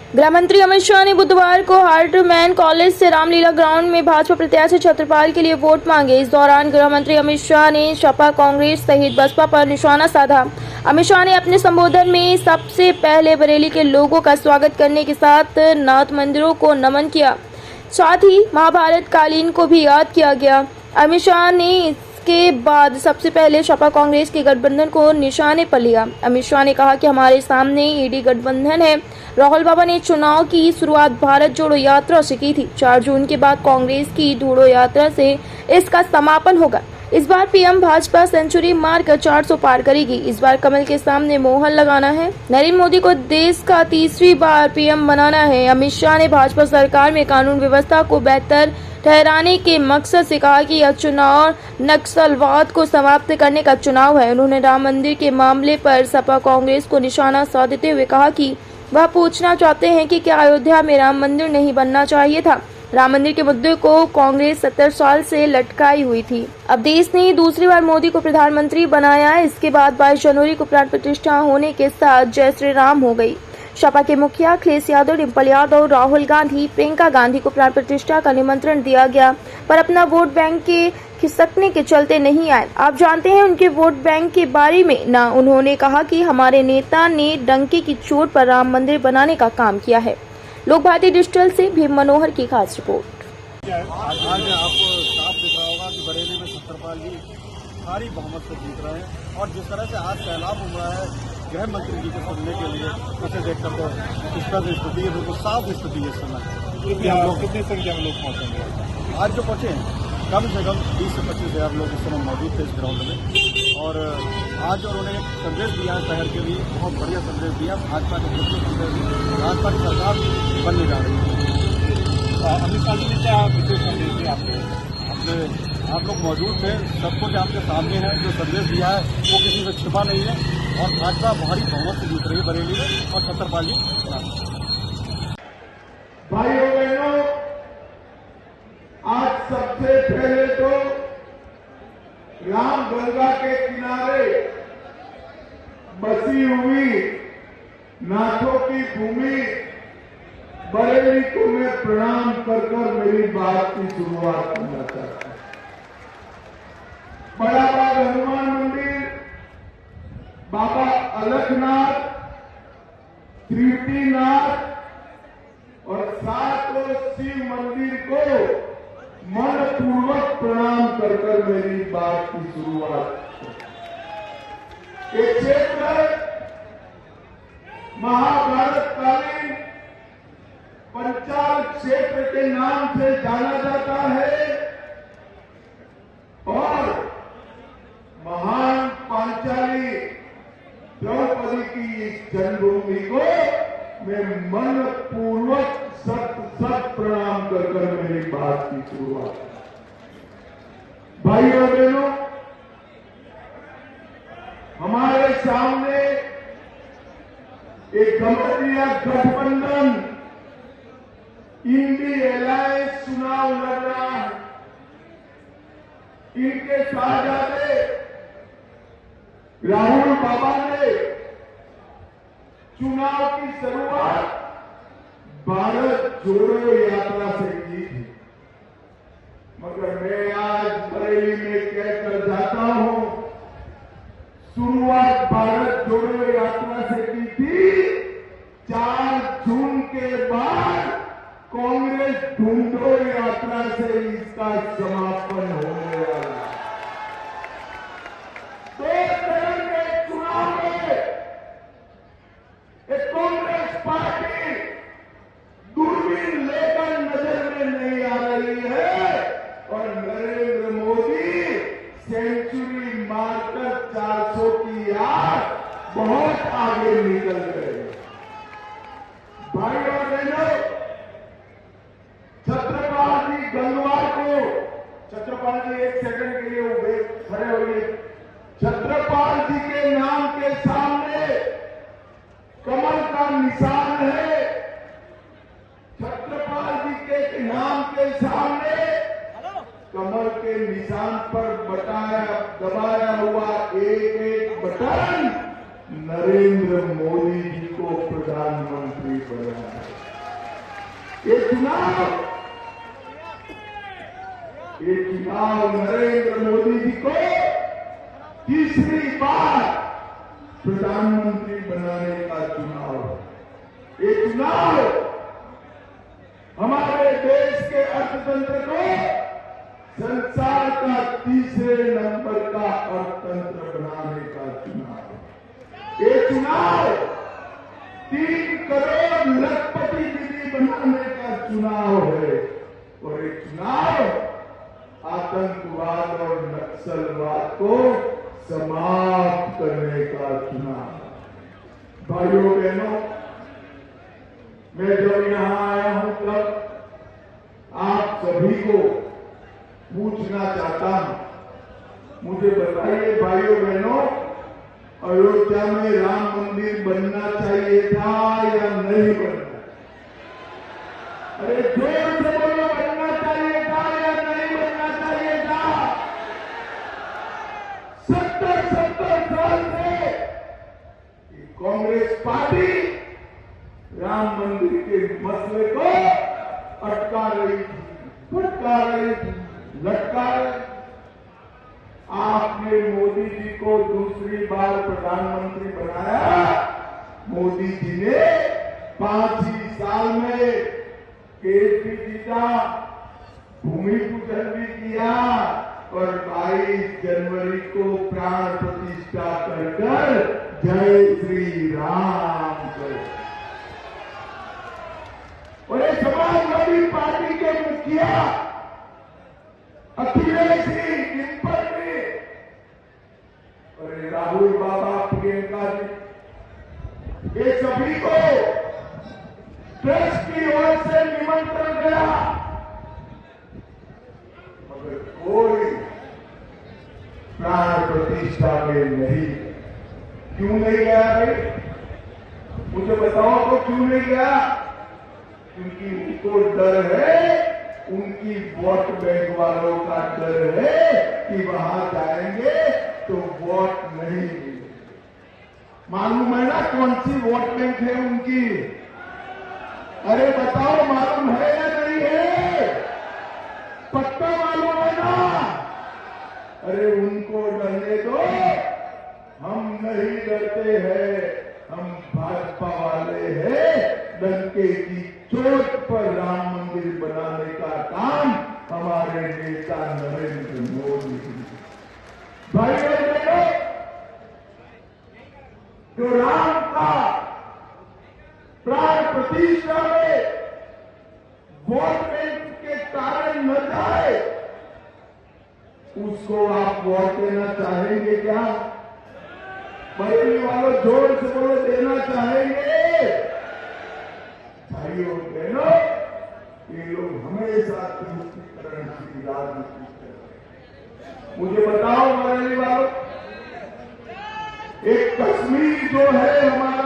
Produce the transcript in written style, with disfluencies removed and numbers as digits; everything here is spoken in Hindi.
गृह मंत्री अमित शाह ने बुधवार को हार्टमैन कॉलेज से रामलीला ग्राउंड में भाजपा प्रत्याशी छत्रपाल के लिए वोट मांगे। इस दौरान गृह मंत्री अमित शाह ने सपा, कांग्रेस सहित बसपा पर निशाना साधा। अमित शाह ने अपने संबोधन में सबसे पहले बरेली के लोगों का स्वागत करने के साथ नाथ मंदिरों को नमन किया, साथ ही महाभारत कालीन को भी याद किया गया। अमित शाह ने के बाद सबसे पहले सपा कांग्रेस के गठबंधन को निशाने पर लिया। अमित शाह ने कहा कि हमारे सामने ईडी गठबंधन है। राहुल बाबा ने चुनाव की शुरुआत भारत जोड़ो यात्रा से की थी। 4 जून के बाद कांग्रेस की जोड़ो यात्रा से इसका समापन होगा। इस बार पीएम भाजपा सेंचुरी मारकर 400 पार करेगी। इस बार कमल के सामने मोहर लगाना है। नरेंद्र मोदी को देश का तीसरी बार पीएम बनाना है। अमित शाह ने भाजपा सरकार में कानून व्यवस्था को बेहतर ठहराने के मकसद से कहा कि यह चुनाव नक्सलवाद को समाप्त करने का चुनाव है। उन्होंने राम मंदिर के मामले पर सपा कांग्रेस को निशाना साधते हुए कहा कि वह पूछना चाहते हैं कि क्या अयोध्या में राम मंदिर नहीं बनना चाहिए था। राम मंदिर के मुद्दे को कांग्रेस 70 साल से लटकाई हुई थी। अब देश ने दूसरी बार मोदी को प्रधानमंत्री बनाया है। इसके बाद 22 जनवरी को प्राण प्रतिष्ठा होने के साथ जय श्री राम हो गई। सपा के मुखिया अखिलेश यादव, डिम्पल यादव, राहुल गांधी, प्रियंका गांधी को प्राण प्रतिष्ठा का निमंत्रण दिया गया, पर अपना वोट बैंक के खिसकने के चलते नहीं आए। आप जानते हैं उनके वोट बैंक के बारे में ना। उन्होंने कहा कि हमारे नेता ने डंके की चोट पर राम मंदिर बनाने का काम किया है। लोक भारती डिजिटल से भीम मनोहर की खास रिपोर्ट। आज आपको साफ दिख रहा होगा कि बरेली में छत्रपाल जी भारी बहुमत से जीत रहे हैं और जिस तरह से आज सैलाब उमड़ा है गृह मंत्री जी को सुनने के लिए, उसे देखकर तो इस तरह स्थिति है, बिल्कुल साफ स्थिति है इस समय। कितनी संख्या में लोग पहुंचेंगे? आज जो पहुंचे हैं कम से कम 20 से 25 हज़ार लोग इस समय मौजूद थे इस ग्राउंड में और आज उन्होंने एक संदेश दिया है शहर के लिए, बहुत बढ़िया संदेश दिया। भाजपा के प्रति संदेश, भाजपा की सरकार बनने जा रही है। अमित शाह जी ने क्या विशेष संदेश दिया आपने? आप लोग मौजूद थे, सब कुछ आपके सामने है। जो संदेश दिया है वो किसी से छिपा नहीं है और भाजपा भारी बहुमत से जीत रही है बरेली में और छत्रपाल जी। भाइयों बहनों, आज सबसे पहले तो राम गंगा के किनारे बसी हुई नाथों की भूमि बरेली को मैं प्रणाम कर मेरी बात की शुरुआत करना चाहता हूं। बड़ा बाग हनुमान मंदिर, बाबा अलखनाथ, त्रिवेणीनाथ और सातों शिव मंदिर को मनपूर्वक प्रणाम कर मेरी बात की शुरुआत। ये क्षेत्र महाभारत कालीन पंचाल क्षेत्र के नाम से जाना जाता है और महान पांचाली द्रौपदी की इस जन्मभूमि को मैं मनपूर्वक सत प्रणाम कर मेरी बात की शुरुआत। भाइयों बहनों, हमारे सामने एक गठबंधन इंडी अलायंस चुनाव लड़ रहा है। इनके साहबजादे राहुल बाबा ने चुनाव की शुरुआत भारत जोड़ो यात्रा से की थी, मगर मैं आज बरेली में कहकर जाता हूं, शुरुआत भारत जोड़ो यात्रा से की थी। 4 जून के बाद कांग्रेस ढूंढो यात्रा से इसका समापन होने वाला है। 2 चरण के चुनाव में एक कांग्रेस पार्टी दूरबीन लेकर नजर में नहीं आ रही है और नरेंद्र मोदी सेंचुरी मारकर 400 की याद बहुत आगे निकल गए। भाई और बहनों, छत्रपाल जी गंगवार को, छत्रपाल जी एक सेकंड के लिए उभे खड़े होइए। छत्रपाल जी के नाम के सामने कमल का निशान है। छत्रपाल जी के नाम के सामने कमल के निशान पर दबाया हुआ एक बटन नरेंद्र मोदी जी को प्रधानमंत्री बनाया। ये चुनाव नरेंद्र मोदी जी को तीसरी बार प्रधानमंत्री बनाने का चुनाव है। ये चुनाव हमारे देश के अर्थतंत्र को संसार का तीसरे नंबर का अर्थतंत्र बनाने का चुनाव है। ये चुनाव 3 करोड़ लखपति दीदी बनाने का चुनाव है और ये चुनाव आतंकवाद और नक्सलवाद को समाप्त करने का चुनाव। भाइयों बहनों, मैं जब यहां आया हूं तब आप सभी को पूछना चाहता हूं, मुझे बताइए भाइयों बहनों, अयोध्या में राम मंदिर बनना चाहिए था या नहीं बनना? अरे जोर से बोलो, बनना चाहिए था या नहीं बनना चाहिए था? 70 साल से कांग्रेस पार्टी राम मंदिर के मसले को अटका रही थी, भटका रही थी, लटका रही। आपने मोदी जी को दूसरी बार प्रधानमंत्री बनाया। मोदी जी ने 5 ही साल में केस भी जीता, भूमि पूजन भी किया और 22 जनवरी को प्राण प्रतिष्ठा कर जय श्री राम करे। और ये समाजवादी पार्टी के मुखिया अखिलेश जी, डिम्पल जी और राहुल बाबा, प्रियंका जी, ये सभी को ट्रस्ट की ओर से निमंत्रण गया, मगर कोई प्राण प्रतिष्ठा में नहीं। क्यों नहीं गया भाई? मुझे बताओ तो क्यों नहीं गया? क्योंकि उनको डर है, उनकी वोट बैंक वालों का डर है कि वहां जाएंगे तो वोट नहीं मिलेगी। मालूम है ना कौन सी वोट बैंक है उनकी? अरे बताओ, मालूम है या नहीं है? पक्का मालूम है ना? अरे उनको डरने दो, हम नहीं डरते हैं, हम भाजपा वाले हैं। डंके की चोट पर राम मंदिर बनाने का काम हमारे नेता नरेंद्र मोदी जी। भाइयों बहनों, जो राम का प्राण प्रतिष्ठा में वोट बैंक के कारण न जाए, उसको आप वोट देना चाहेंगे क्या? बरेली वालों जोर से बोलो, देना चाहेंगे? भाइयों बहनों, ये लोग हमेशा तुष्टिकरण की राजनीति करते। मुझे बताओ बरेली वालों, एक कश्मीर जो है हमारा